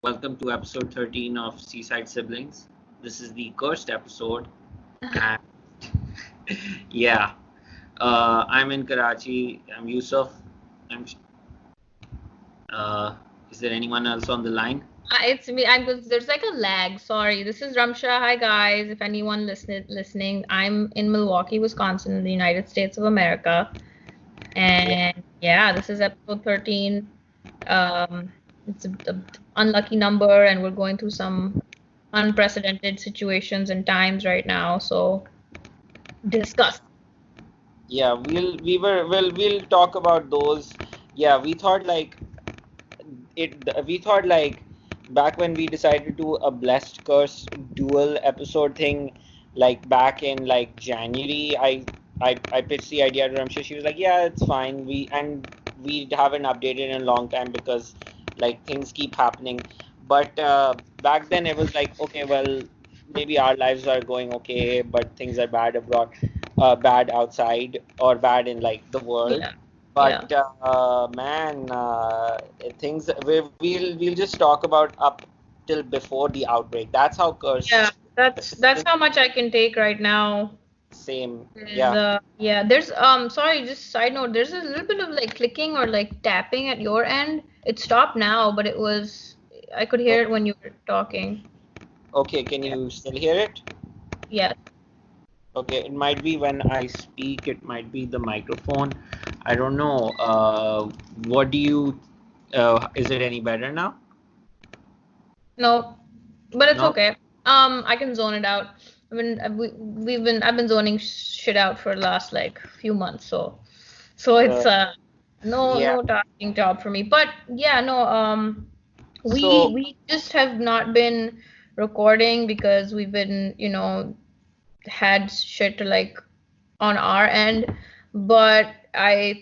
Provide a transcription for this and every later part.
Welcome to episode 13 of Seaside Siblings. This is the cursed episode, and yeah, I'm in Karachi. I'm Yusuf. I'm. Uh, is there anyone else on the line? It's me. There's like a lag. Sorry. This is Ramsha. Hi guys. If anyone listening, I'm in Milwaukee, Wisconsin, in the United States of America. Yeah, And yeah, this is episode 13. It's a unlucky number, and we're going through some unprecedented situations and times right now. So discuss. yeah. We'll talk about those. Yeah, we thought like it. We thought like back when we decided to do a blessed curse dual episode thing, like back in like January, I pitched the idea to Ramsha. She was like, "Yeah, it's fine." We haven't updated in a long time because like things keep happening. But back then it was like, okay, well, maybe our lives are going okay, but things are bad abroad, bad outside, or bad in like the world. Yeah. Yeah. But man, things we'll just talk about up till before the outbreak. That's how Yeah. cursed. That's how much I can take right now. Same, Is yeah. yeah, there's sorry, just side note, there's a little bit of like clicking or like tapping at your end. It stopped now, but I could hear it when you were talking. Okay, can Yeah. you still hear it? Yeah. Okay, it might be when I speak. It might be the microphone. I don't know. What do you? Is it any better now? No, but it's No. okay. I can zone it out. I've been zoning shit out for the last like few months, so Uh, it's no yeah. no talking job for me. But yeah, no, So we just have not been recording because we've been, had shit to like on our end. But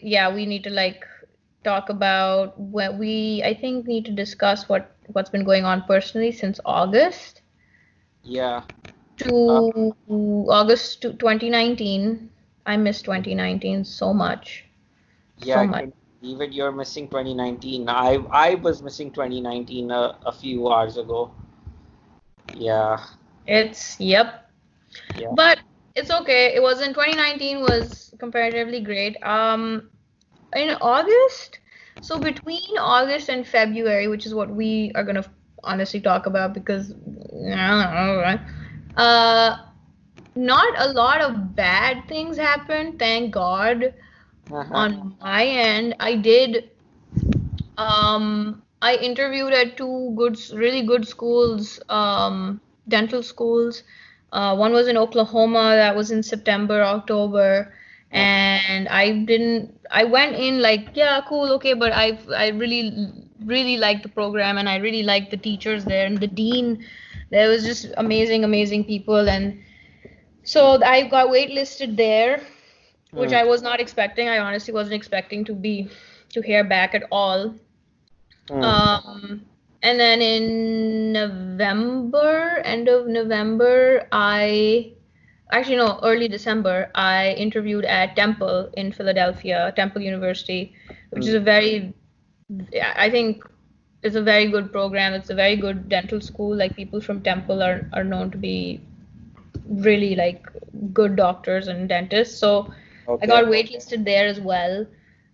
yeah, we need to like talk about what we, I think, need to discuss what's been going on personally since August yeah. Uh, to August to 2019. I miss 2019 so much, Yeah, so I much. couldn't believe it. You're missing 2019. I was missing 2019 a few hours ago. Yeah, Yep. yeah. But it's okay. It wasn't 2019 was comparatively great. In August, so between August and February, which is what we are gonna honestly talk about because I don't know, right? Uh, not a lot of bad things happened, thank God. Uh-huh. On my end, I interviewed at two really good schools, dental schools. One was in Oklahoma, that was in September, October, and I went in like, yeah, cool, okay, but I really liked the program and I really liked the teachers there and the dean. There was just amazing people, and so I got waitlisted there, which Hmm. I was not expecting. I honestly wasn't expecting to hear back at all. Hmm. And then in end of November, early December, I interviewed at Temple in Philadelphia, Temple University, which is Hmm. a very, yeah, I think it's a very good program. It's a very good dental school. Like people from Temple are known to be really like good doctors and dentists. So I got Okay. waitlisted there as well,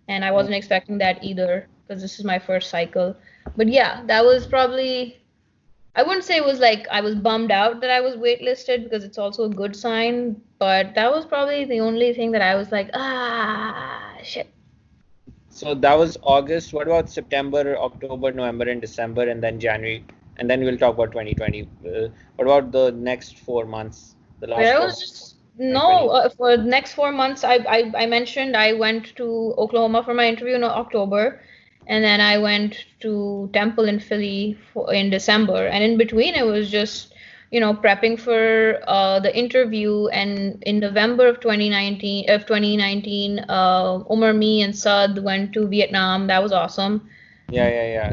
and I Hmm. wasn't expecting that either because this is my first cycle. But yeah, that was probably, I wouldn't say it was like I was bummed out that I was waitlisted because it's also a good sign, but that was probably the only thing that I was like, shit. So that was August. What about September, October, November, and December, and then January? And then we'll talk about 2020. What about the next 4 months? The last Yeah, it four was months of just 2020? no. For the next 4 months, I mentioned I went to Oklahoma for my interview in October, and then I went to Temple in Philly in December, and in between it was just prepping for the interview. And in November of 2019, Umar, me, and Sad went to Vietnam. That was awesome. Yeah, yeah, yeah.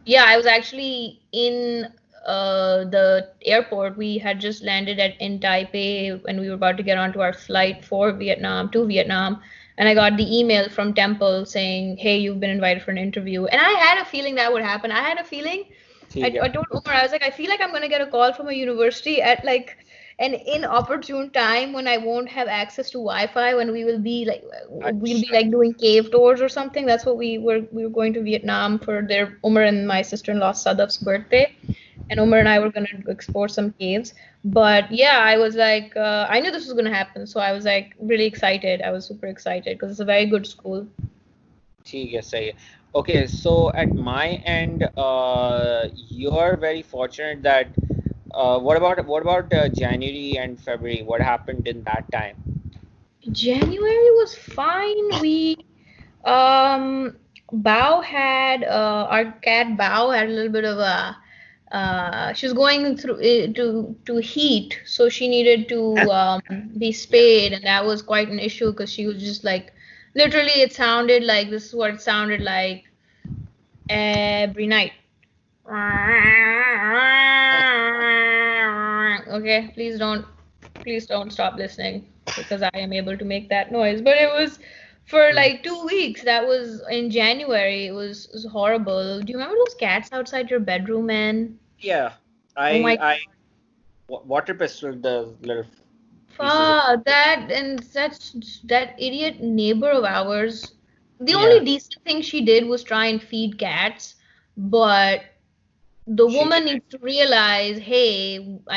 Yeah, I was actually in the airport. We had just landed in Taipei and we were about to get onto our flight for Vietnam to Vietnam. And I got the email from Temple saying, "Hey, you've been invited for an interview." And I had a feeling that would happen. I had a feeling ठीक है. I told Umar, I was like, I feel like I'm gonna get a call from a university at like an inopportune time when I won't have access to Wi-Fi, when we'll be अच्छा. like doing cave tours or something. That's what we were going to Vietnam for their Umar and my sister-in-law Sadaf's birthday, and Umar and I were gonna explore some caves. But yeah, I was like, I knew this was gonna happen, so I was like really excited. I was super excited because it's a very good school. ठीक है, सही है. Okay, so at my end, you're very fortunate that what about January and February? What happened in that time? January was fine. Bao had our cat Bao had a little bit of a she was going through to heat, so she needed to be Yeah. spayed, and that was quite an issue because she was just like literally it sounded like this is what it sounded like every night. Okay, please don't stop listening because I am able to make that noise. But it was for Mhm. like 2 weeks. That was in January. It was horrible. Do you remember those cats outside your bedroom, man? Yeah, Oh my I water pistol the little pieces of. That and that idiot neighbor of ours. The Yeah, only decent thing she did was try and feed cats, but the she woman didn't. needs to realize, hey,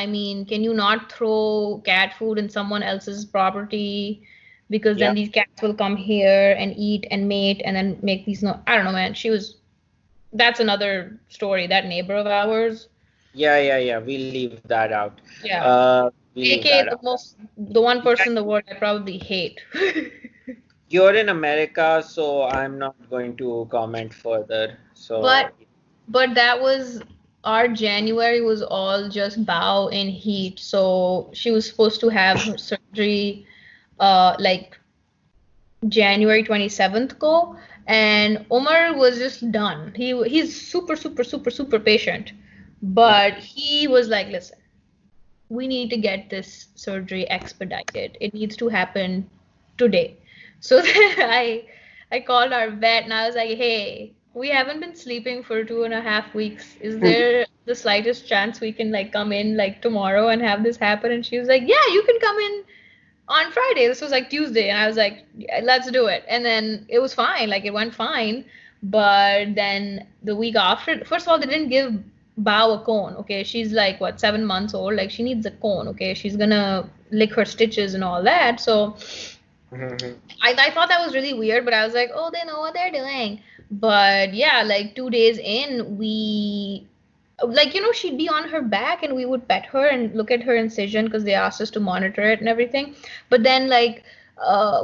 I mean, can you not throw cat food in someone else's property? Because Yeah, then these cats will come here and eat and mate and then make these no, I don't know, man. That's another story, that neighbor of ours. yeah. We'll leave that out. Yeah. We'll leave that AKA out. the one Yeah, person in the world I probably hate. you're in America, so I'm not going to comment further. But So that was our January was all just bow in heat. So she was supposed to have her surgery like January 27th go, and Omar was just done. He's super patient. But he was like, listen, we need to get this surgery expedited. It needs to happen today. So then I called our vet and I was like, hey, we haven't been sleeping for 2.5 weeks. Is there the slightest chance we can like come in like tomorrow and have this happen? And she was like, yeah, you can come in on Friday. This was like Tuesday, and I was like, yeah, let's do it. And then it was fine, like it went fine. But then the week after, first of all, they didn't give Bao a cone. Okay, she's like what, 7 months old? Like she needs a cone. Okay, she's gonna lick her stitches and all that. So I thought that was really weird, but I was like, oh, they know what they're doing. But yeah, like 2 days in, like she'd be on her back and we would pet her and look at her incision because they asked us to monitor it and everything. But then like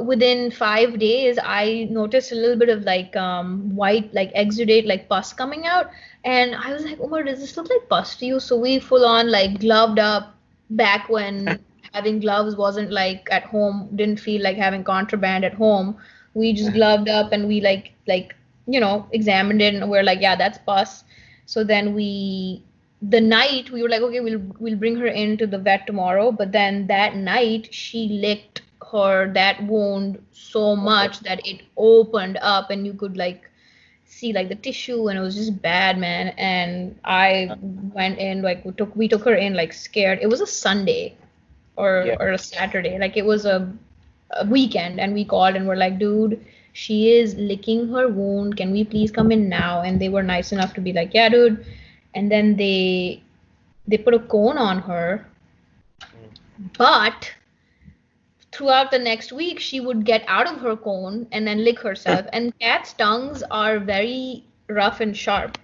within 5 days, I noticed a little bit of like white like exudate like pus coming out, and I was like, Omar, does this look like pus to you? So we full on like gloved up back when having gloves wasn't like at home, didn't feel like having contraband at home. We just gloved up and we like examined it and we're like, yeah, that's pus. So then the night we were like, okay, we'll bring her into the vet tomorrow. But then that night she licked her that wound so much that it opened up and you could like see like the tissue, and it was just bad, man. And I went in like we took her in like scared. It was a Sunday yeah. or a Saturday. Like it was a weekend, and we called and we're like, dude, she is licking her wound. Can we please come in now? And they were nice enough to be like, yeah, dude. And then they put a cone on her, but throughout the next week she would get out of her cone and then lick herself. And cats' tongues are very rough and sharp.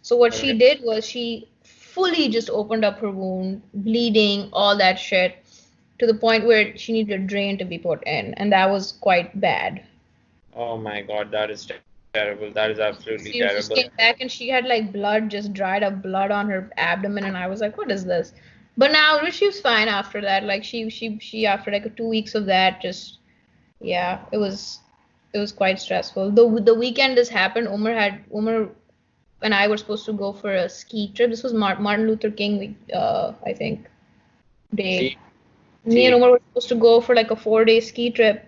So what she Okay. did was she fully just opened up her wound, bleeding, all that shit, to the point where she needed a drain to be put in, and that was quite bad. Oh my God, that is terrible. That is absolutely She terrible. just came back and she had like blood, just dried up blood on her abdomen, and I was like, what is this? But now she was fine after that. Like she after like 2 weeks of that, just yeah, it was quite stressful. The weekend this happened, Umar and I were supposed to go for a ski trip. This was Martin Luther King week, I think, ठीक day. Me and ठीक. Umar were supposed to go for like a 4-day ski trip,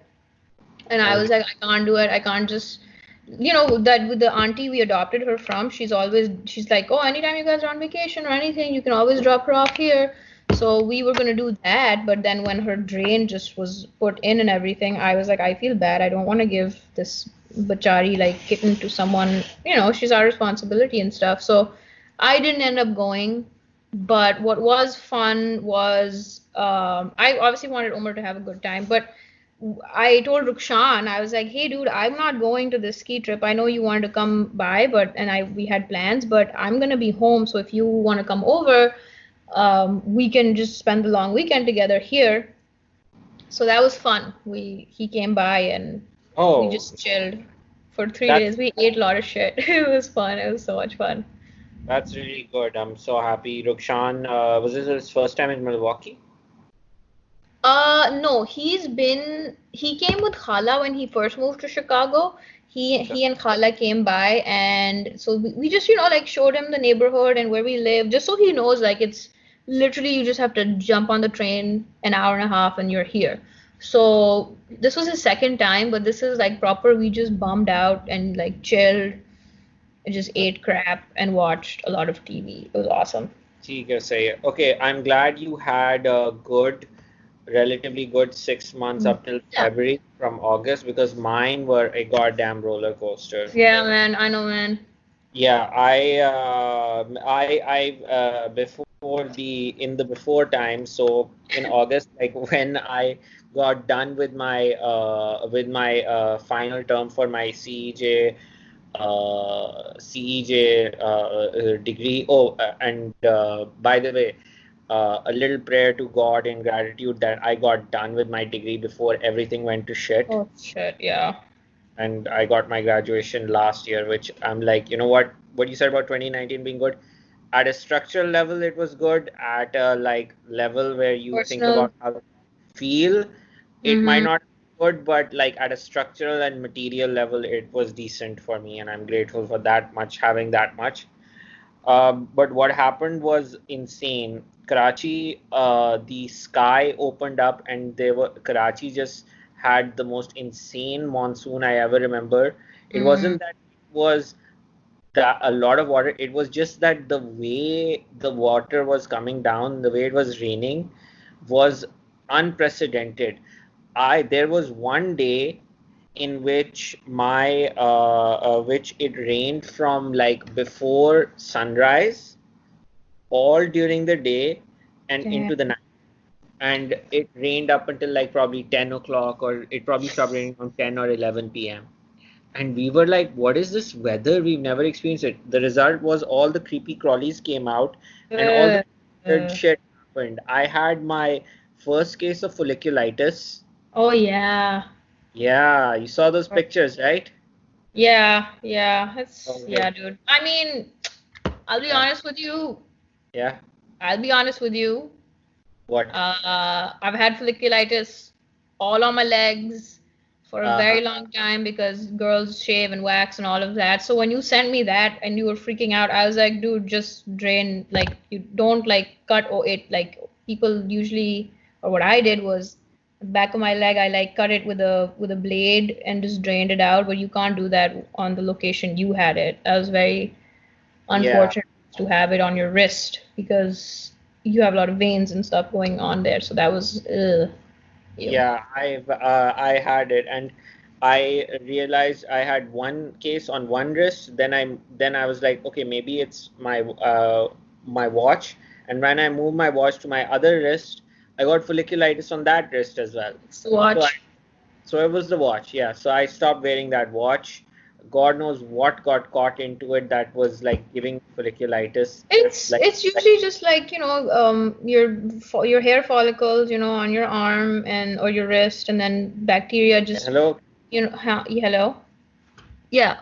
and I was Okay. like, I can't do it. I can't just that with the auntie we adopted her from, she's like, oh, anytime you guys are on vacation or anything, you can always drop her off here. So we were gonna do that, but then when her drain just was put in and everything, I was like, I feel bad. I don't want to give this bachari like kitten to someone. She's our responsibility and stuff. So I didn't end up going. But what was fun was I obviously wanted Umar to have a good time, but I told Rukshan, I was like, hey dude, I'm not going to this ski trip. I know you wanted to come by, we had plans, but I'm gonna be home. So if you want to come over, we can just spend the long weekend together here. So that was fun. He came by and we Oh, just chilled for 3 days. that's We ate a lot of shit. It was fun. It was so much fun. that's really good. I'm so happy. Rukshan, was this his first time in Milwaukee? No, he came with Khala when he first moved to Chicago. He Okay. he and Khala came by, and so we just, like showed him the neighborhood and where we live, just so he knows like it's literally you just have to jump on the train an hour and a half and you're here. So this was his second time, but this is like proper. We just bummed out and like chilled, and just ate crap and watched a lot of TV. It was awesome. ठीक है सही है. Okay, I'm glad you had a relatively good 6 months up till Yeah. February from August because mine were a goddamn roller coaster. Yeah, man. I know, man. Yeah, before in the before time, so in August, like when I got done with my final term for my CEJ degree. Oh, and by the way, a little prayer to God in gratitude that I got done with my degree before everything went to shit, Oh shit, yeah. and I got my graduation last year, which I'm like, you know what you said about 2019 being good. At a structural level, it was good. At a like level where you think Personal. about how you feel, it might Mm-hmm. not be good, but like at a structural and material level, it was decent for me, and I'm grateful for that much, having that much. But what happened was insane. Karachi, the sky opened up, and Karachi just had the most insane monsoon I ever remember. It Mm-hmm. wasn't that it was that a lot of water. It was just that the way the water was coming down, the way it was raining, was unprecedented. I There was one day in which it rained from like before sunrise all during the day and Damn. into the night, and it rained up until like probably 10 o'clock, or it probably stopped raining around 10 or 11 p.m. And we were like, what is this weather? We've never experienced it. The result was all the creepy crawlies came out and all the Uh, weird uh, shit happened. I had my first case of folliculitis. oh yeah. Yeah, you saw those pictures, right? Yeah, yeah. Yeah, Okay. dude. I mean, I'll be Yeah. honest with you. Yeah. I'll be honest with you. What? I've had folliculitis all on my legs for a Uh-huh. very long time because girls shave and wax and all of that. So when you sent me that and you were freaking out, I was like, dude, just drain. Like, you don't like cut or it. Like, people usually, or what I did was, the back of my leg, I like cut it with a blade and just drained it out. But you can't do that on the location you had it. That was very Yeah. unfortunate to have it on your wrist because you have a lot of veins and stuff going on there. So that was ew. Yeah, I had it, and I realized I had one case on one wrist. Then I was like, okay, maybe it's my watch. And when I moved my watch to my other wrist, I got folliculitis on that wrist as well. It's the So I watch. so it was the watch, yeah. So I stopped wearing that watch. God knows what got caught into it that was like giving folliculitis. It's Like, it's usually just like your hair follicles on your arm and or your wrist, and then bacteria just hello, hello. Yeah.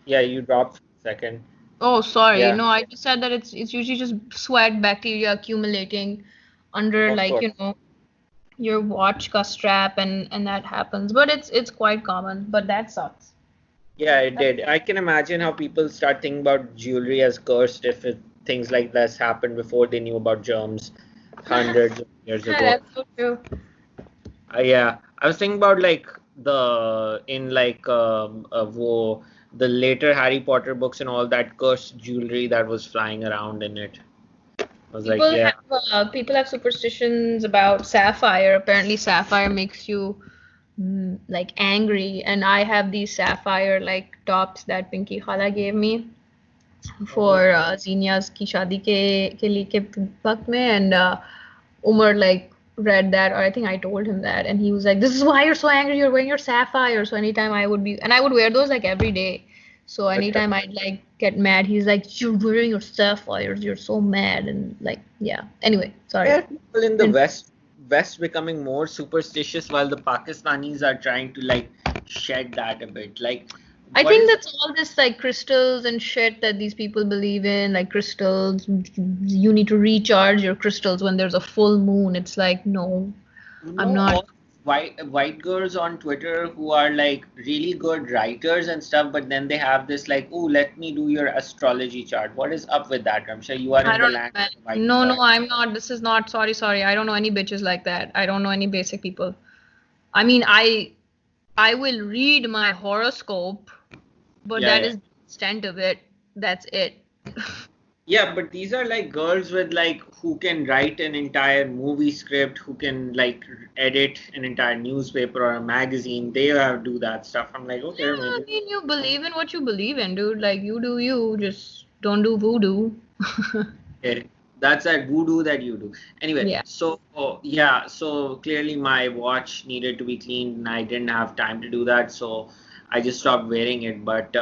yeah, you dropped for a second. Oh, sorry. Yeah, No, I just said that it's usually just sweat bacteria accumulating under of like course. your watch strap, and that happens, but it's quite common, but that sucks. Yeah, it did. I can imagine how people start thinking about jewelry as cursed if things like this happened before they knew about germs hundreds of years ago. That's so true. Yeah, I was thinking about like the in like वो the later Harry Potter books and all that cursed jewelry that was flying around in it. I was like, People yeah. people have superstitions about sapphire. Apparently, sapphire makes you like angry, and I have these sapphire like tops that Pinky Khala gave me Oh, for Zenia's की शादी के लिए के वक्त में, and Umar like read that, or I think I told him that, and he was like, "This is why you're so angry. You're wearing your sapphire." So anytime I would be, and I would wear those like every day. So acha. anytime I'd like get mad, he's like, "You're wearing your sapphires. You're so mad," and like, yeah. Anyway, sorry. There are people in the West becoming more superstitious while the Pakistanis are trying to like shed that a bit. Like, I what think is that's all this like crystals and shit that these people believe in, like crystals. You need to recharge your crystals when there's a full moon. It's like, no, you I'm know not. all white girls on Twitter who are like really good writers and stuff, but then they have this like, oh, let me do your astrology chart. What is up with that? I'm sure you are I in the don't know, land man. of the white No, no, chart. I'm not. This is not. Sorry, sorry. I don't know any bitches like that. I don't know any basic people. I mean, I will read my horoscope, but Yeah, that yeah. is the extent of it. That's it. Yeah, but these are like girls with like who can write an entire movie script, who can like edit an entire newspaper or a magazine. They have do that stuff. I'm like, Yeah, okay, I maybe mean, you believe in what you believe in, dude. Like, you do you. Just don't do voodoo. okay. That's that voodoo that you do. Anyway, Yeah. so yeah, so clearly my watch needed to be cleaned and I didn't have time to do that, so I just stopped wearing it. But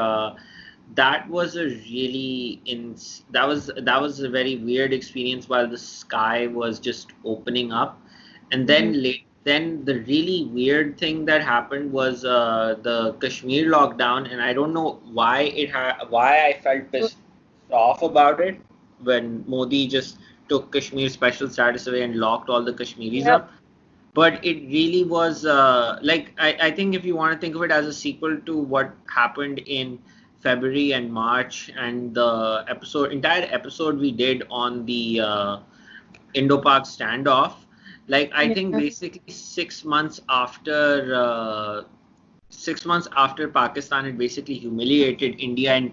that was a really that was a very weird experience while the sky was just opening up. And Hmm. then the really weird thing that happened was the Kashmir lockdown, and I don't know why I felt pissed off about it when Modi just took Kashmir special status away and locked all the Kashmiris Yep. up. But it really was like I think if you want to think of it as a sequel to what happened in February and March and the entire episode we did on the Indo-Pak standoff, like I think Yeah. basically 6 months after 6 months after Pakistan had basically humiliated India, and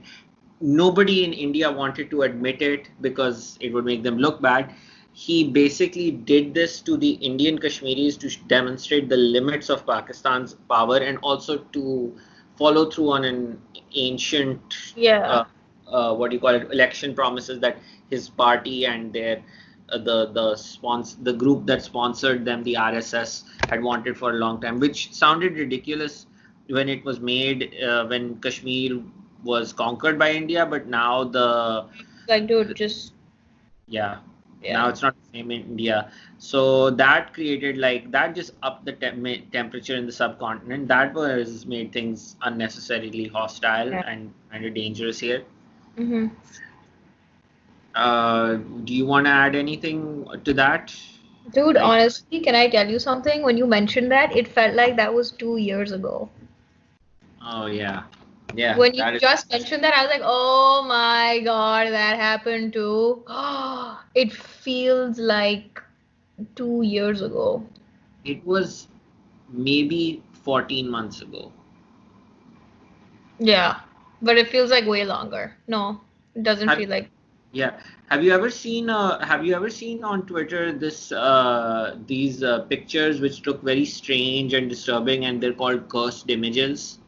nobody in India wanted to admit it because it would make them look bad. He basically did this to the Indian Kashmiris to demonstrate the limits of Pakistan's power and also to follow through on an ancient, Yeah. uh, what do you call it, election promises that his party and their the group that sponsored them, the RSS, had wanted for a long time, which sounded ridiculous when it was made when Kashmir was conquered by India, but now Like, dude, just yeah, now yeah. it's not the same in India. So that created like that just upped the temperature in the subcontinent. That was made things unnecessarily hostile Yeah. and kind of dangerous here. Hmm. Do you want to add anything to that? Dude, Like, honestly, can I tell you something? When you mentioned that, it felt like that was 2 years ago. oh yeah, yeah, When you that is. just mentioned that, I was like, oh my God, that happened too. It feels like 2 years ago. It was maybe 14 months ago. Yeah, but it feels like way longer. No, it doesn't Have feel like. Yeah. Have you ever seen on Twitter these pictures which look very strange and disturbing and they're called cursed images?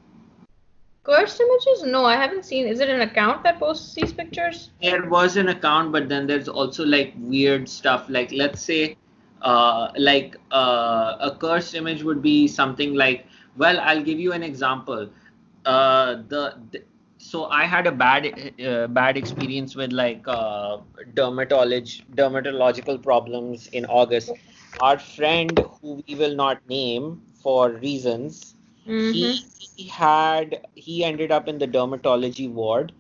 Cursed images? No, I haven't seen. Is it an account that posts these pictures? There was an account, but then there's also like weird stuff. Like let's say a cursed image would be something like, well, I'll give you an example. The so I had a bad experience with like dermatological problems in August. Our friend, who we will not name for reasons, he Mm-hmm. he ended up in the dermatology ward,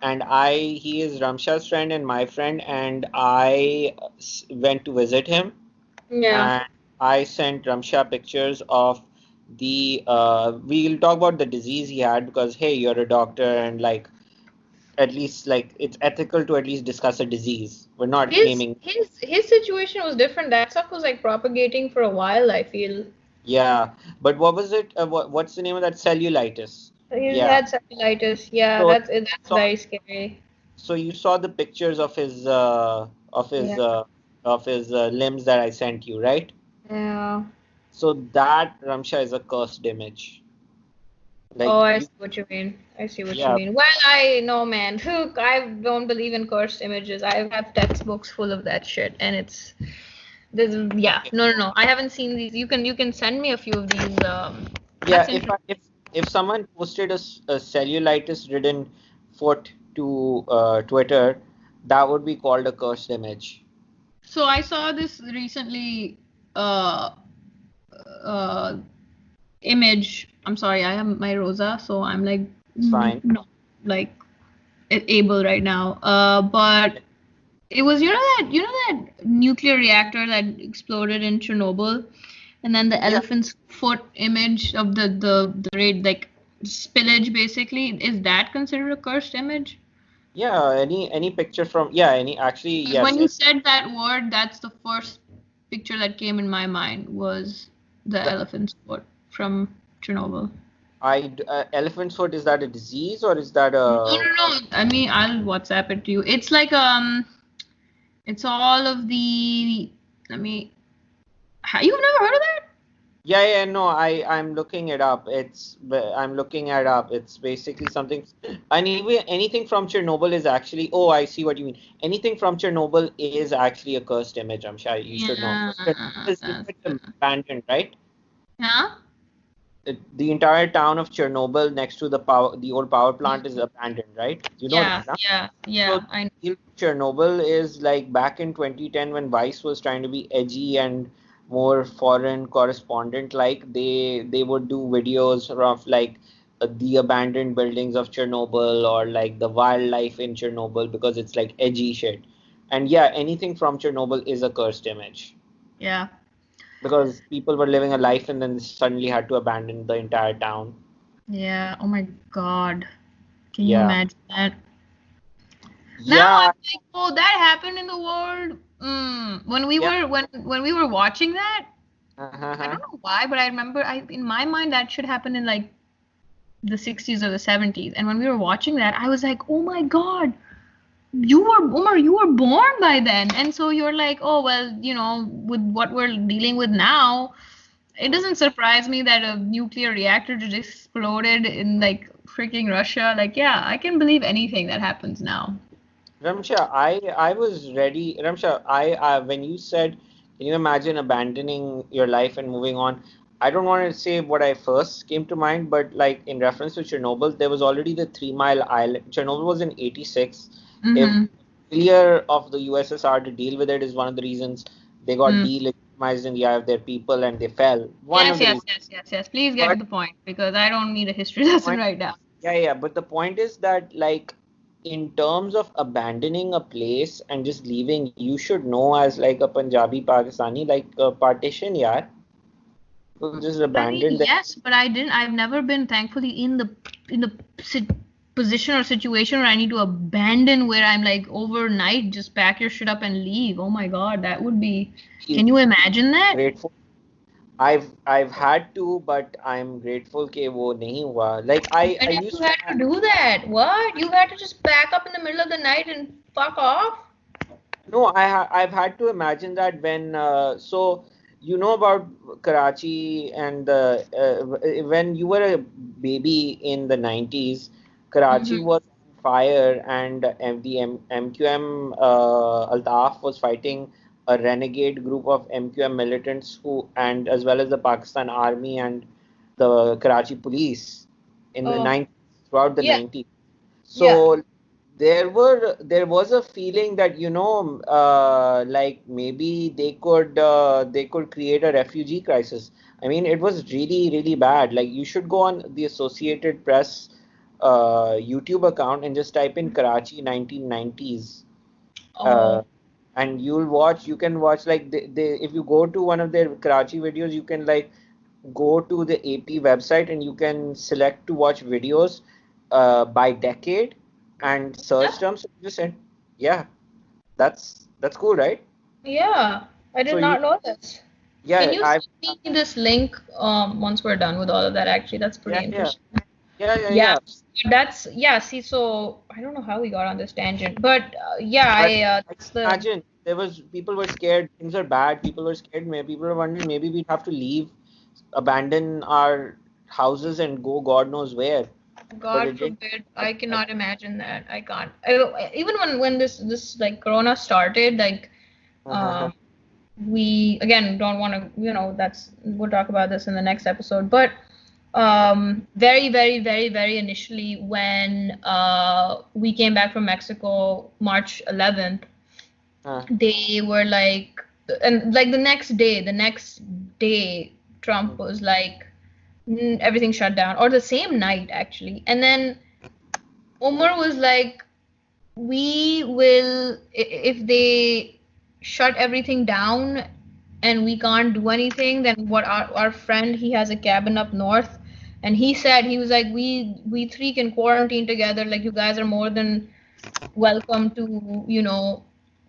and he is Ramsha's friend and my friend, and I went to visit him, Yeah. and I sent Ramsha pictures of we'll talk about the disease he had because hey, you're a doctor and like at least like it's ethical to at least discuss a disease. We're not His naming. his his situation was different. That stuff was like propagating for a while, I feel. Yeah, but what was it? What's the name of that cellulitis? He Yeah. had cellulitis. Yeah, So that's saw very scary. so you saw the pictures of his Yeah. uh, limbs that I sent you, right? Yeah. So that, Ramsha, is a cursed image. Like Oh, I you, see what you mean. I see what you yeah, mean. Well, I know, man. I don't believe in cursed images. I have textbooks full of that shit, and there's yeah. okay. No, no, no. I haven't seen these. You can send me a few of these. Yeah, That's interesting. if someone posted a cellulitis-ridden foot to Twitter, that would be called a cursed image. So I saw this recently. Uh, uh, Image. I'm sorry. I have my rosa, so I'm like It's fine. no, like able right now. But it was you know that nuclear reactor that exploded in Chernobyl, and then the Yeah, elephant's foot image of the raid like spillage basically. Is that considered a cursed image? yeah. Any picture from yeah, any actually Because yes. when you said that word, that's the first picture that came in my mind was the The elephant's foot from Chernobyl. elephant foot, is that a disease or is that No, a no, no. I mean, I'll WhatsApp it to you. It's like it's all of the. Let me. You've never heard of that? yeah, yeah, no, I'm looking it up. I'm looking it up. It's basically something, and even anything from Chernobyl is actually. Oh, I see what you mean. Anything from Chernobyl is actually a cursed image. I'm sure you should know. Yeah. Chernobyl is, it's abandoned, right? Yeah. The entire town of Chernobyl next to the old power plant is abandoned, right? You know Yeah. that, huh? Yeah. So Yeah. I know. Chernobyl is like back in 2010 when Vice was trying to be edgy and more foreign correspondent like they would do videos of like the abandoned buildings of Chernobyl or like the wildlife in Chernobyl because it's like edgy shit. And yeah, anything from Chernobyl is a cursed image Yeah. because people were living a life and then suddenly had to abandon the entire town. Yeah. Oh my God. Can you Yeah. imagine that? Now I'm Yeah. like, oh, that happened in the world. When we Yeah. were when we were watching that, I Uh-huh. don't know why, but I remember I in my mind that should happen in like the 60s or the 70s. And when we were watching that, I was like, oh my God, you were Umar, you were born by then. And so you're like, oh well, with what we're dealing with now, it doesn't surprise me that a nuclear reactor just exploded in like freaking Russia. Like, yeah, I can believe anything that happens now. Ramsha, I was ready. Ramsha, I when you said, can you imagine abandoning your life and moving on? I don't want to say what I first came to mind, but like in reference to Chernobyl, there was already the 3 Mile Island. Chernobyl was in 86. If Mm-hmm. failure of the USSR to deal with it is one of the reasons they got Mm. delegitimized in the eye of their people and they fell. One Yes, of the yes, reasons. yes, yes, yes. Please get to But the point because I don't need a history lesson point right now. Yeah, yeah, but the point is that, like, in terms of abandoning a place and just leaving, you should know as like a Punjabi Pakistani, like a partition, yeah. People just I mean, abandon their. yes, but I've never been thankfully in the si position or situation where I need to abandon where I'm like overnight, just pack your shit up and leave. Oh my God, that would be. Feel Can you imagine that? grateful. I've had to, but I'm grateful कि वो नहीं हुआ. Like I When have you used to had to have, do that? What? You had to just pack up in the middle of the night and fuck off? no, I've had to imagine that when so you know about Karachi and when you were a baby in the 90s, Karachi Mm-hmm. was on fire and MQM Altaf was fighting a renegade group of MQM militants who and as well as the Pakistan Army and the Karachi police in the Oh, 90s throughout the yeah, 90s. yeah. So there was a feeling that like maybe they could create a refugee crisis. I mean, it was really bad. Like you should go on the Associated Press YouTube account and just type in Karachi 1990s. Uh, Oh, and you can watch like if you go to one of their Karachi videos, you can like go to the AP website and you can select to watch videos by decade and search yeah, terms. Just said, yeah, that's cool, right? yeah. I So did not know this. Can yeah, you send me this link once we're done with all of that? Actually, that's pretty yeah, interesting. Yeah, yeah, Yeah, yeah. that's yeah. See, so I don't know how we got on this tangent, but yeah, But I that's can the imagine there was people were scared. Things are bad. People were scared. Maybe people were wondering maybe we'd have to leave, abandon our houses and go God knows where. But God it didn't forbid. I happen like cannot imagine that. I can't. Even when this like Corona started, like that. um we again don't want to that's we'll talk about this in the next episode, but very initially when we came back from Mexico March 11th, they were like, and like the next day Trump was like, everything shut down, or the same night actually, and then Omar was like, we will if they shut everything down and we can't do anything, then what our friend, he has a cabin up north, and he said, he was like, we three can quarantine together, like you guys are more than welcome to Uh-huh.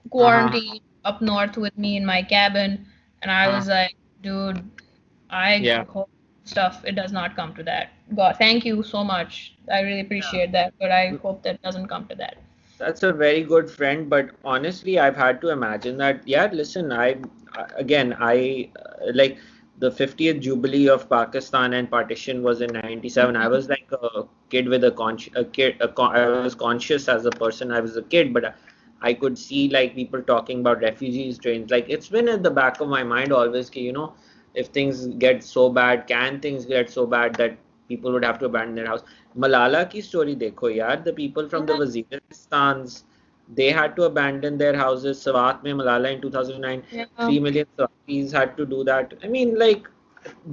quarantine up north with me in my cabin. And I Uh, was like, dude, I yeah. hope stuff it does not come to that. God, thank you so much, I really appreciate that, but I hope that doesn't come to that. That's a very good friend, but honestly, I've had to imagine that. Yeah, listen, again, like the 50th Jubilee of Pakistan and partition was in 97. I was like a kid with a kid, I was conscious as a person. I was a kid, but I could see like people talking about refugees trains. Like it's been at the back of my mind always, if things get so bad, can things get so bad that people would have to abandon their house? Malala की story देखो यार, the people from the Yeah, Waziristans, they had to abandon their houses. Swat में Malala in 2009, yeah. 3 million Swatis had to do that. I mean, like,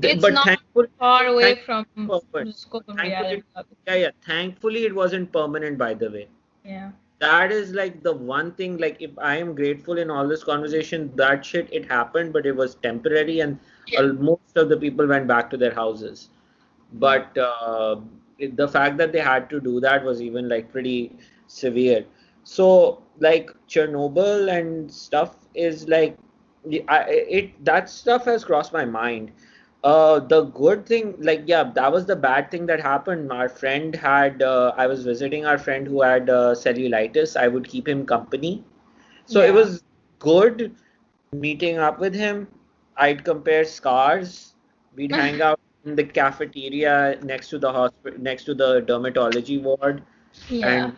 It's but not far away from thankfully, the scope of thankfully, reality, yeah, obviously. yeah, thankfully it wasn't permanent, by the way. Yeah. That is like the one thing, like if I am grateful in all this conversation, that shit, it happened, but it was temporary, and Yeah. most of the people went back to their houses. Yeah. But the fact that they had to do that was even like pretty severe. So like Chernobyl and stuff is like, that stuff has crossed my mind. The good thing, like, yeah, that was the bad thing that happened. Our friend had, I was visiting our friend who had cellulitis. I would keep him company. So it Yeah. was good meeting up with him. I'd compare scars. We'd hang out in the cafeteria next to the hospital, next to the dermatology ward, Yeah. and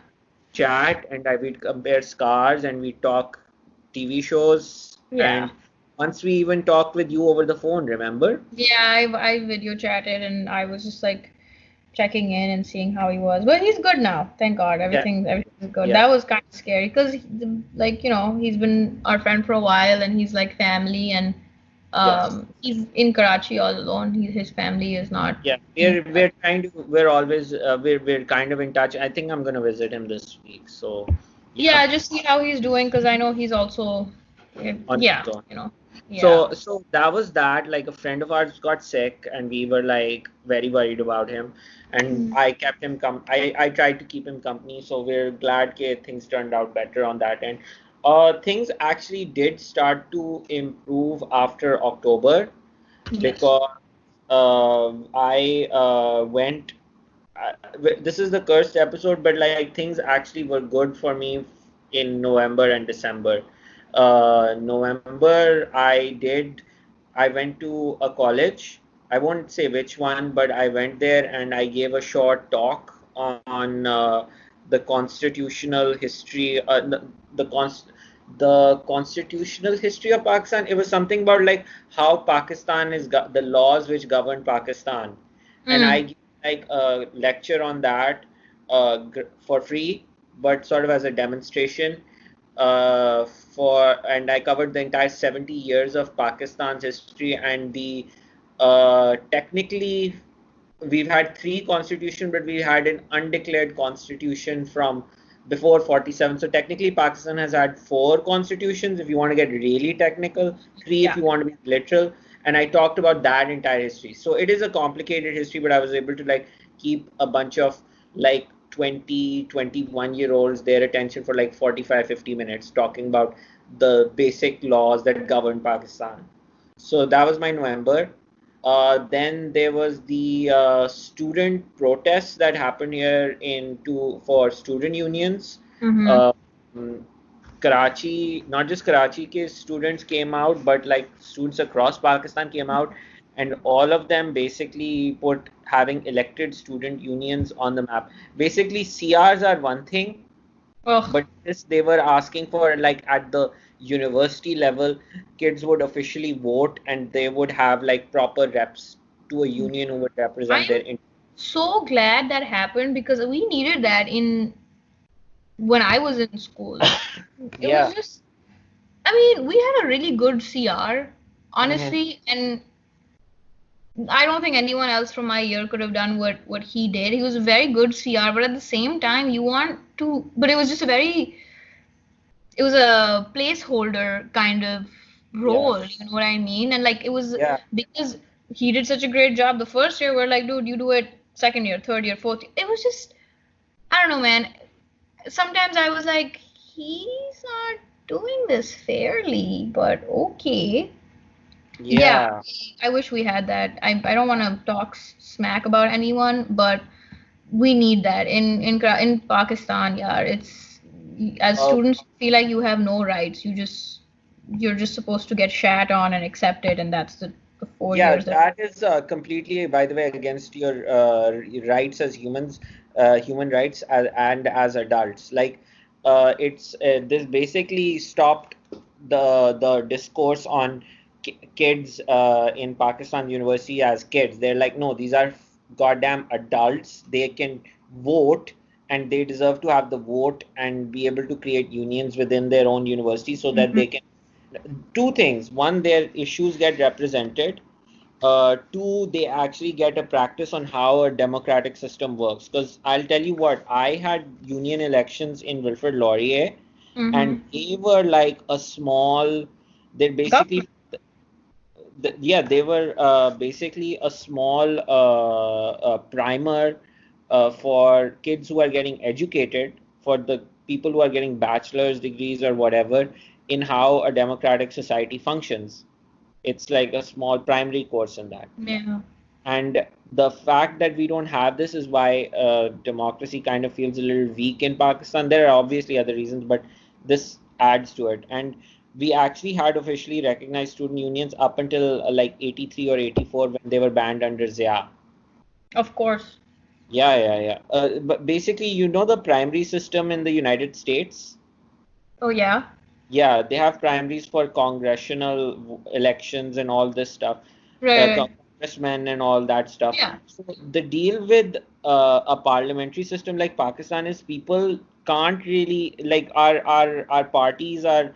chat. And I would compare scars, and we talk TV shows. Yeah. And once we even talked with you over the phone, remember? Yeah, I video chatted and I was just like checking in and seeing how he was. But he's good now. Thank God. Yeah, Everything's good. yeah, That was kind of scary because like, he's been our friend for a while and he's like family, and yes. he's in Karachi all alone. His family is not Yeah, in we're Karachi. kind of we're always we're kind of in touch. I think I'm gonna visit him this week. So yeah, Yeah, just see how he's doing because I know he's also on yeah, his own. yeah. So that was that. Like a friend of ours got sick, and we were like very worried about him. And Mm. I kept him I tried to keep him company. So we're glad that things turned out better on that end. Things actually did start to improve after October Yes. because I went. This is the cursed episode, but like things actually were good for me in November and December. November, I went to a college. I won't say which one, but I went there and I gave a short talk on the constitutional history, the constitutional history of Pakistan. It was something about like how Pakistan is the laws which govern Pakistan, and I Mm. gave like a lecture on that for free, but sort of as a demonstration. And I covered the entire 70 years of Pakistan's history and the technically we've had three constitutions, but we had an undeclared constitution from before 47. So technically, Pakistan has had four constitutions. If you want to get really technical, three if Yeah. you want to be literal. And I talked about that entire history. So it is a complicated history, but I was able to like keep a bunch of like 20, 21-year-olds their attention for like 45, 50 minutes talking about the basic laws that govern Pakistan. So that was my November. Then there was the student protests that happened here for student unions. Mm-hmm. Uh, mm, Karachi, not just Karachi ke students came out, but like students across Pakistan came out, and all of them basically put having elected student unions on the map. Basically, CRs are one thing, Oh, but this they were asking for like at the university level, kids would officially vote and they would have like proper reps to a union who would represent their I'm so glad that happened because we needed that in when I was in school. It was Yeah. just, I mean, we had a really good CR, Hmm. honestly, and I don't think anyone else from my year could have done what he did. He was a very good CR, but at the same time, you want to, but it was just a very, it was a placeholder kind of Yeah. role, you know what I mean? And like it was Yeah. because he did such a great job the first year, we're like, dude, you do it second year, third year, fourth year. It was just, I don't know, man. Sometimes I was like, he's not doing this fairly, but okay. Yeah, Yeah. I wish we had that. I don't want to talk smack about anyone, but we need that in Pakistan. Yeah, it's as Uh, students you feel like you have no rights. You're just supposed to get shat on and accept it, and that's the 4 years Yeah, that. that is completely, by the way, against your rights as humans, human rights and as adults. Like, it's this basically stopped the discourse on kids in Pakistan university as kids. They're like, no, these are goddamn adults. They can vote and they deserve to have the vote and be able to create unions within their own university so that Mhm. they can. Two things. One, their issues get represented. Two, they actually get a practice on how a democratic system works. Because I'll tell you what, I had union elections in Wilfrid Laurier, and Mhm. they were like a small, they're Government. basically, yeah, they were basically a small primer for kids who are getting educated, for the people who are getting bachelor's degrees or whatever, in how a democratic society functions. It's like a small primary course in that. Yeah. And the fact that we don't have this is why democracy kind of feels a little weak in Pakistan. There are obviously other reasons, but this adds to it. And we actually had officially recognized student unions up until like 83 or 84 when they were banned under Zia. Of course. Yeah, yeah, yeah. But basically, you know the primary system in the United States? Oh yeah. Yeah, they have primaries for congressional elections and all this stuff, Right. Right. congressmen and all that stuff. Yeah. So the deal with a parliamentary system like Pakistan is people can't really like our parties are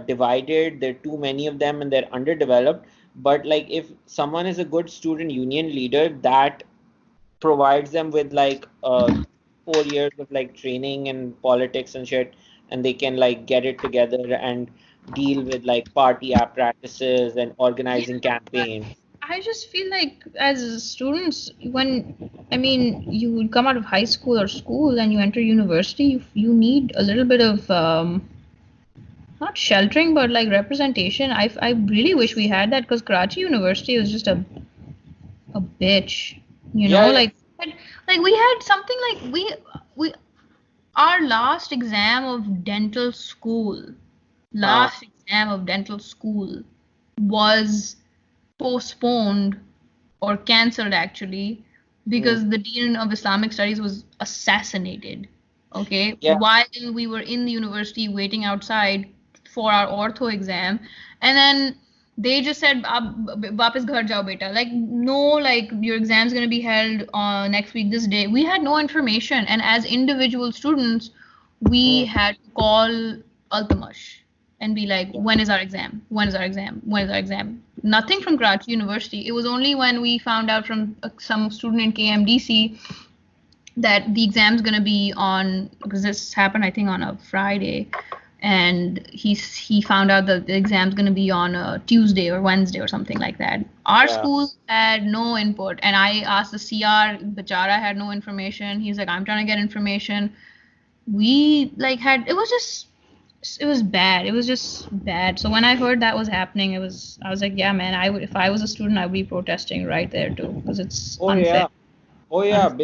divided. There are too many of them and they're underdeveloped. But like if someone is a good student union leader, that provides them with like 4 years of like training and politics and shit, and they can like get it together and deal with like party apparatuses and Yeah. organizing campaigns. I just feel like as students, when I mean you come out of high school or school and you enter university, you need a little bit of not sheltering but like representation. I really wish we had that because Karachi University was just a bitch, you Yeah, know, yeah. like we had something like we our Uh, last exam of dental school was postponed or cancelled actually mm, because the dean of Islamic studies was assassinated. Okay, yeah, while we were in the university waiting outside for our ortho exam, and then they just said, "Ab वापस घर जाओ बेटा." Like no, like your exam's gonna be held on next week this day. We had no information, and as individual students, we mm, had to call Altamash and be like, yeah, when is our exam? When is our exam? When is our exam? Nothing from Karachi University. It was only when we found out from some student in KMDC that the exam's going to be on, because this happened, I think, on a Friday. And he found out that the exam's going to be on a Tuesday or Wednesday or something like that. Our yeah. school had no input. And I asked the CR, Bachara had no information. He's like, I'm trying to get information. We like had, it was just It was bad. It was just bad. So when I heard that was happening, I was like, yeah, man, I would if I was a student, I would be protesting right there too because it's Oh unfair. yeah. Oh yeah, Unfair.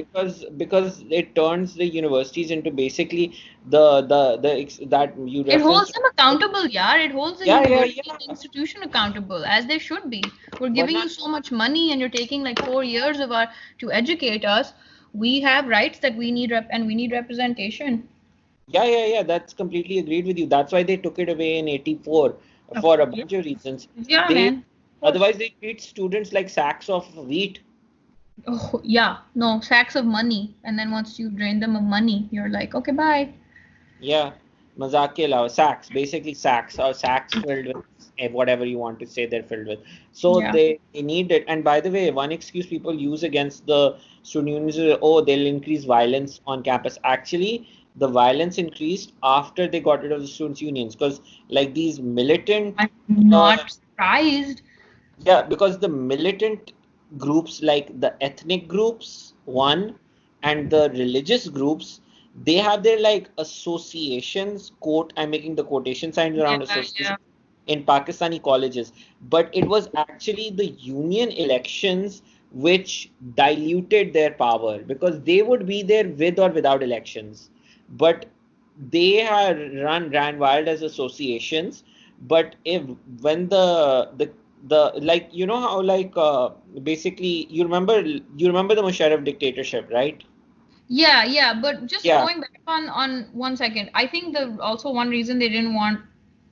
because it turns the universities into basically that you It referenced. holds them accountable, yeah. It holds the Yeah, yeah, university and the yeah. institution accountable, as they should be. We're giving Varna, you so much money, and you're taking like 4 years of our to educate us. We have rights that we need and we need representation. yeah, yeah, yeah. That's completely agreed with you. That's why they took it away in '84 Of for a yeah, bunch of reasons. yeah, They man. Of course. Otherwise they treat students like sacks of wheat. Oh, yeah. No, sacks of money, and then once you drain them of money, you're like, okay, bye. Yeah, mazak ke alawa, sacks, basically sacks or sacks filled with whatever you want to say they're filled with. So Yeah. they need it. And by the way, one excuse people use against the student unions is, oh, they'll increase violence on campus. Actually, the violence increased after they got rid of the students' unions because like these militant I'm uh, not surprised. yeah, because the militant groups, like the ethnic groups, one, and the religious groups, they have their like associations, quote, I'm making the quotation signs Yeah, around associations yeah. in Pakistani colleges. But it was actually the union elections which diluted their power because they would be there with or without elections. But they had ran wild as associations. But if when the like you know how like basically you remember the Musharraf dictatorship, right? Yeah, yeah, but just Yeah. going back on 1 second, I think the also one reason they didn't want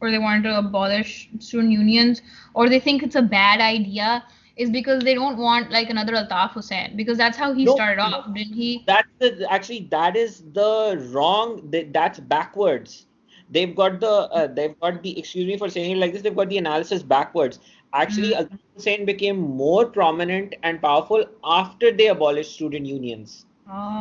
or they wanted to abolish student unions or they think it's a bad idea is because they don't want like another Altaf Hussain because that's how he No, started no, no. off, didn't he? That's the actually that is the wrong. That's backwards. They've got the excuse me for saying it like this. They've got the analysis backwards. Actually, Mm. Al Hussein became more prominent and powerful after they abolished student unions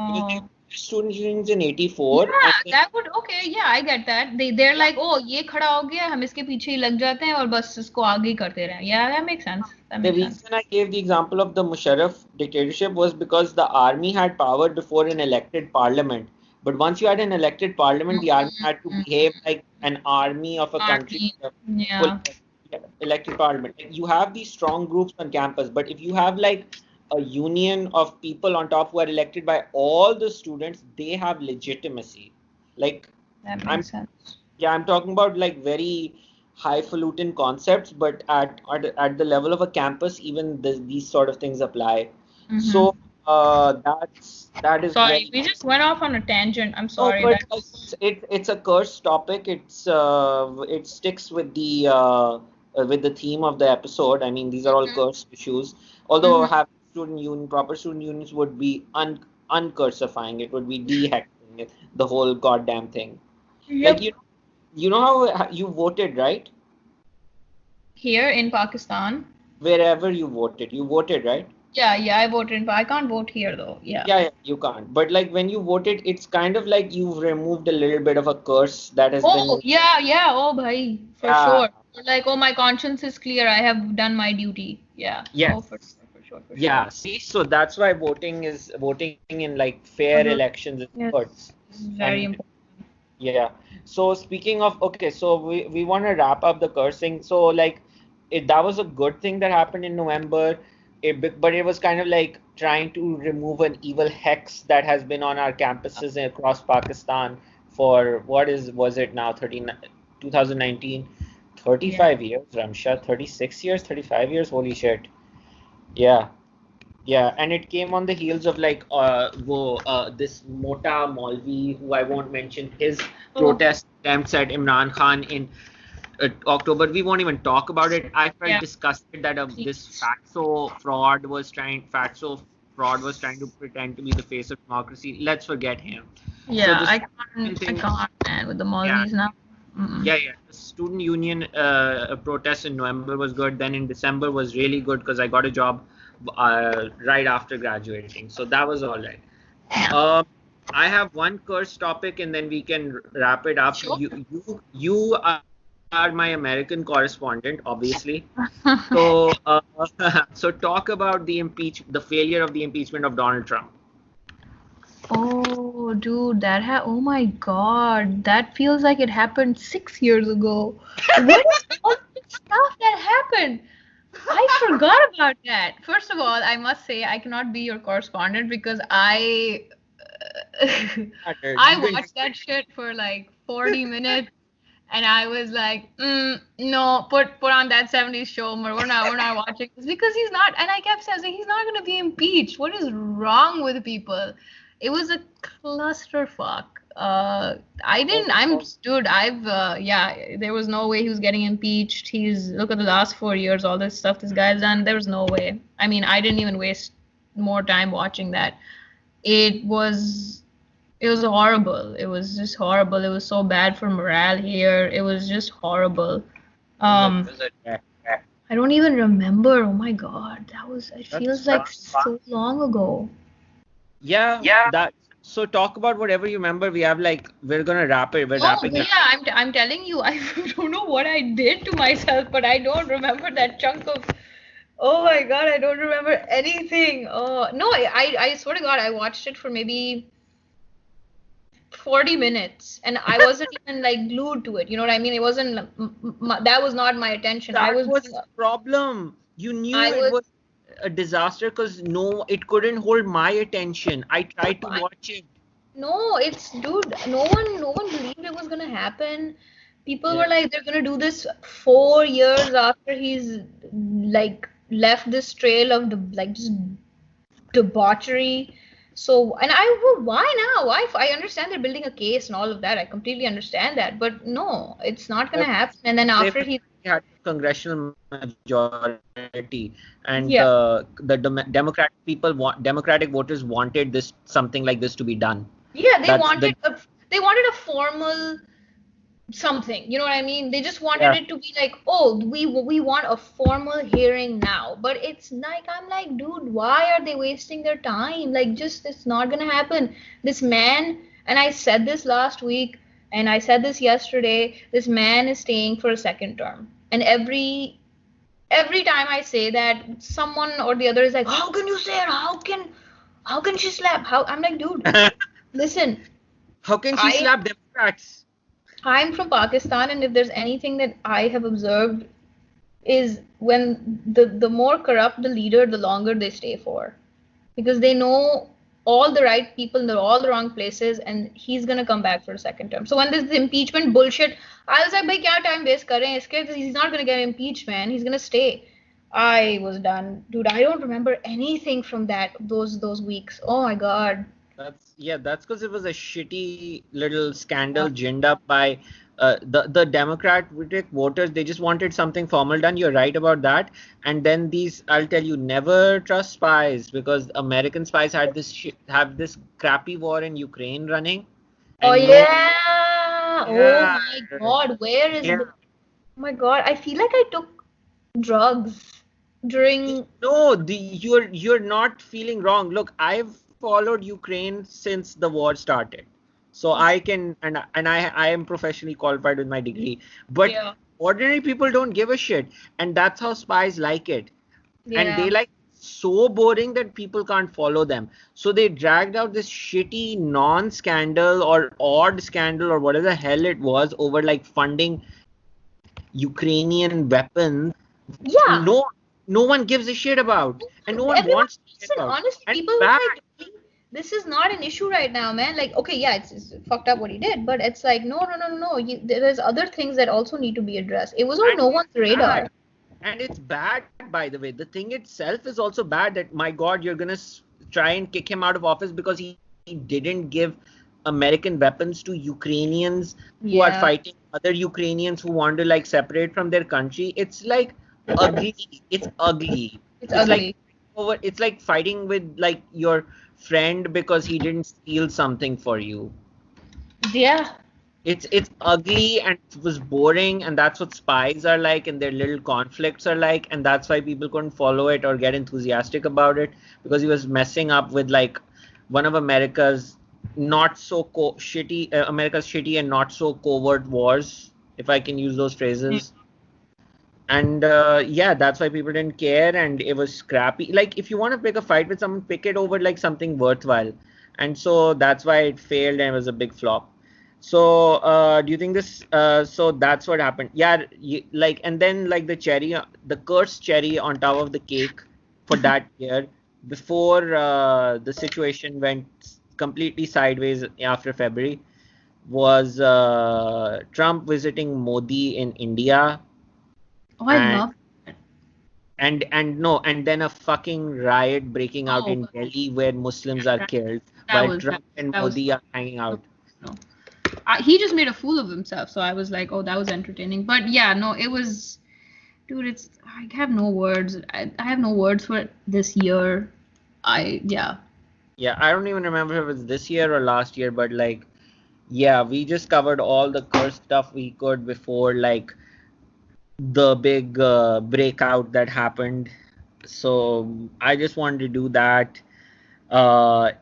because they Oh. abolished student unions in '84, Yeah, and then that would okay, yeah, I get that. They're like, oh, ये खड़ा हो गया, हम इसके पीछे ही लग जाते हैं और बस इसको आगे ही करते रहें. Yeah, that makes sense. That the makes sense. reason I gave the example of the Musharraf dictatorship was because the army had power before an elected parliament. But once you had an elected parliament, the army had to Mm, behave like an army of a country army. with a full Yeah. elected parliament. Like, you have these strong groups on campus, but if you have like a union of people on top who are elected by all the students, they have legitimacy. Like That I'm makes sense. yeah, I'm talking about like very highfalutin concepts, but at the level of a campus, even these sort of things apply. Mm-hmm. So that is Sorry, very we just went off on a tangent. I'm no, sorry. but That's it's a cursed topic. It sticks with the theme of the episode. I mean, these are all cursed issues. Although hmm having proper student unions would be uncursifying. It would be dehecting the whole goddamn thing. Like Yep. you know how you voted, right? Here in Pakistan. Wherever you voted, right? Yeah, yeah, I voted, but I can't vote here though. Yeah. Yeah, yeah, you can't. But like when you voted, it's kind of like you've removed a little bit of a curse that has Oh, been, yeah, yeah. Oh, bhai, for yeah, sure. Like, oh, my conscience is clear. I have done my duty. Yeah. Oh, for yes, sure, for sure, for sure. yeah. See, so that's why voting in like fair Mhm. elections is Yes, good. this is very And important. yeah. So speaking of, okay, so we want to wrap up the cursing. So like that was a good thing that happened in November. But it was kind of like trying to remove an evil hex that has been on our campuses across Pakistan for was it now 2019, Yeah. 35 years, Ramsha, 36 years, 35 years, holy shit. Yeah. Yeah, and it came on the heels of like this Mota Maulvi, who I won't mention, his Oh, protest attempts at Imran Khan in October. We won't even talk about it. I felt yeah. disgusted that Please. Fatso fraud was trying to pretend to be the face of democracy. Let's forget him. So Yeah, the student I thing, can't, man, with the yeah, Malvis now. Mm-mm. yeah. The student union protest in November was good. Then in December was really good because I got a job right after graduating. So that was all right. Yeah. Um, I have one curse topic, and then we can wrap it up. Sure. You are my American correspondent, obviously. So so talk about the failure of the impeachment of Donald Trump. Oh, dude, oh my God, that feels like it happened 6 years ago. What is all this stuff that happened? I forgot about that. First of all, I must say I cannot be your correspondent because I You didn't. watched that shit for like 40 minutes and I was like, no, put on that 70s show, but we're not watching this because he's not. And I kept saying he's not gonna be impeached. What is wrong with people? It was a clusterfuck. I didn't. I'm dude. Yeah. There was no way he was getting impeached. Look at the last 4 years, all this stuff this guy's done. There was no way. I mean, I didn't even waste more time watching that. It was it was horrible. It was just horrible. It was so bad for morale here. It was just horrible. Um, Yeah. I don't even remember. Oh my God, it That's feels like so long ago. yeah. That. So talk about whatever you remember. We're gonna wrap it. We're No, wrapping but it. yeah, I'm telling you, I don't know what I did to myself, but I don't remember that chunk of. Oh my God, I don't remember anything. Oh no, I swear to God, I watched it for maybe 40 minutes and I wasn't even like glued to it. You know what I mean? It wasn't that was not my attention. That was the problem. You knew I it was was a disaster because no, it couldn't hold my attention. I tried to I, watch it. no, it's dude, no one believed it was gonna happen. People were Yeah. like they're gonna do this 4 years after he's like left this trail of the like just debauchery. So, and well, why now? I understand they're building a case and all of that. I completely understand that. But no, it's not gonna But happen. And then they after finally he, had a congressional majority, and yeah, Democratic voters wanted this something like this to be done. yeah, That's the they wanted a formal something. You know what I mean? They just wanted yeah. it to be like, oh, we want a formal hearing now. But it's like I'm like, dude, why are they wasting their time? Like, just it's not gonna happen. This man, and I said this last week, and I said this yesterday. This man is staying for a second term, and every time I say that, someone or the other is like, how can you say it? How can she slap? How I'm like, dude, listen. How can she I slap Democrats? I'm from Pakistan, and if there's anything that I have observed is when the more corrupt the leader, the longer they stay for, because they know all the right people in all the wrong places, and he's gonna come back for a second term. So when this impeachment bullshit, I was like, "Bhai, kya time waste kar rahe hain? Iske he's not gonna get impeached, man. He's gonna stay." I was done, dude. I don't remember anything from those weeks. Oh my God. That's because it was a shitty little scandal ginned up by the Democratic voters. They just wanted something formal done. You're right about that. And then I'll tell you, never trust spies because American spies have this crappy war in Ukraine running, Oh and no, yeah. Oh yeah, my God. yeah. Oh my God. I feel like I took drugs during. No, you're not feeling wrong. Look, I've followed Ukraine since the war started. So I can and I am professionally qualified with my degree. But Yeah. ordinary people don't give a shit. And that's how spies like it. And they Yeah. like so boring that people can't follow them. So they dragged out this shitty non-scandal or odd scandal or whatever the hell it was over like funding Ukrainian weapons Yeah. no no one gives a shit about and no one Everyone, wants to hear listen, about honestly, and people it's were bad. like, this is not an issue right now, man. Like, okay, yeah, it's fucked up what he did, but it's like, no, no, no, no, no. There's other things that also need to be addressed. It was on And no it's one's radar. bad. And it's bad, by the way. The thing itself is also bad that, my God, you're going to try and kick him out of office because he didn't give American weapons to Ukrainians who are Yeah, fighting other Ukrainians who want to like separate from their country. It's like ugly. It's ugly. it's It's like ugly. it's like fighting with like your friend because he didn't steal something for you. Yeah, It's ugly and it was boring, and that's what spies are like, and their little conflicts are like, and that's why people couldn't follow it or get enthusiastic about it because he was messing up with like one of America's not so shitty, America's shitty and not so covert wars, if I can use those phrases. And yeah, that's why people didn't care, and it was scrappy. Like, if you want to pick a fight with someone, pick it over like something worthwhile. and so that's why it failed and it was a big flop. So, do you think this? So that's what happened. Yeah, like, and then like the cherry, the cursed cherry on top of the cake for that year, before the situation went completely sideways after February, was Trump visiting Modi in India, Oh, I and love that. and then a fucking riot breaking out Oh, in Delhi where Muslims are that, killed that while was that Trump and that was Modi are hanging out. no. He just made a fool of himself, so I was like, oh, that was entertaining. But yeah, no, it was, dude. It's I have no words. I have no words for this year. Yeah. Yeah, I don't even remember if it was this year or last year, but like, yeah, we just covered all the curse stuff we could before like the big breakout that happened. So I just wanted to do that.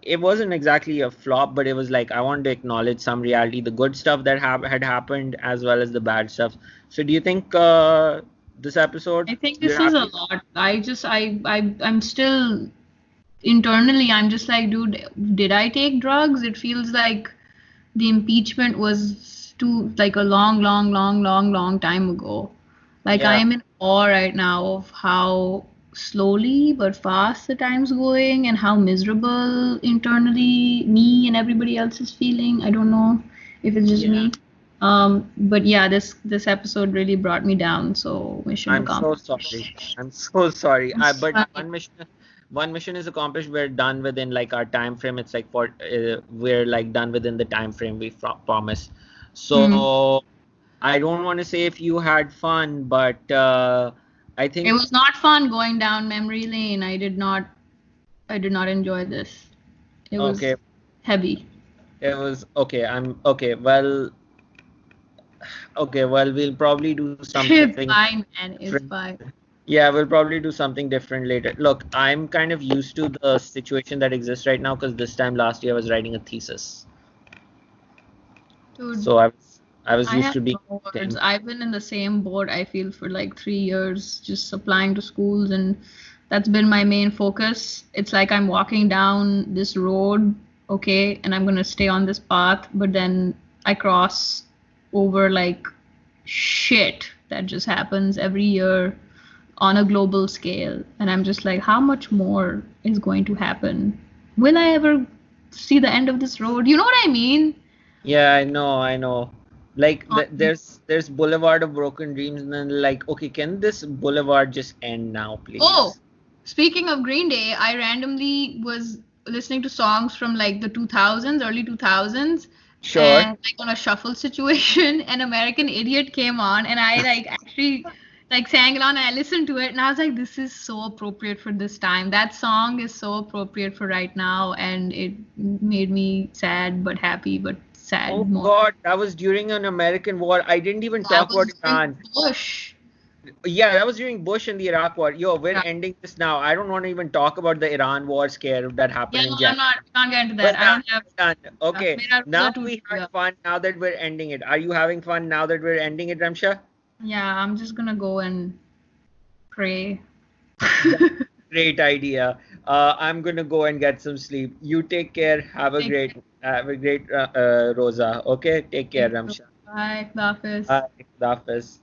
It wasn't exactly a flop, but it was like I wanted to acknowledge some reality, the good stuff that had happened as well as the bad stuff. So do you think this episode I think you're this was a happy? lot. I'm still internally, I'm just like, dude, did I take drugs? It feels like the impeachment was too like a long, long, long, long, long time ago. Like I Yeah, am in awe right now of how slowly but fast the time's going and how miserable internally me and everybody else is feeling. I don't know if it's just yeah. me. But yeah, this episode really brought me down, so mission I'm so accomplished. sorry. I'm so sorry. It's But fine. one mission is accomplished. We're done within like our time frame. It's like we're like done within the time frame we promised. Hmm. So I don't want to say if you had fun, but I It think was not fun going down memory lane. I did not enjoy this. It okay. was heavy. It was okay. I'm okay. Well, okay. Well, we'll probably do It's something fine, man. It's different. fine. Yeah, we'll probably do something different later. Look, I'm kind of used to the situation that exists right now because this time last year I was writing a thesis. Dude, So I was I used have to being no words. tense. I've been in the same boat, I feel, for like 3 years, just applying to schools, and that's been my main focus. It's like I'm walking down this road, okay, and I'm gonna stay on this path, but then I cross over like shit that just happens every year on a global scale. And I'm just like, how much more is going to happen? Will I ever see the end of this road? You know what I mean? Yeah, I know, I know. Like Um, there's Boulevard of Broken Dreams, and then like, okay, can this boulevard just end now, oh, please? speaking of Green Day, I randomly was listening to songs from like the 2000s, early 2000s, Sure. and like on a shuffle situation, an American Idiot came on, and I like actually like sang along and I listened to it, and I was like, this is so appropriate for this time. That song is so appropriate for right now, and it made me sad but happy but Oh sad more. God, that was during an American war. I didn't even That talk about was during Iran. Bush. Yeah, that was during Bush and the Iraq war. Yo, we're Yeah, ending this now. I don't want to even talk about the Iran war scare that yeah, happened in no, I'm January. not. I can't get into We're that. I done. don't have. We're done. Okay, Mera now roza toot we had gaya. fun. Now that we're ending it, are you having fun now that we're ending it, Ramsha? Yeah, I'm just gonna go and pray. That's a great idea. I'm gonna go and get some sleep. You take care. Take care. Have a great Rosa. Okay, take care, Take care. Ramsha. Bye. Khudafis. Bye. Khudafis.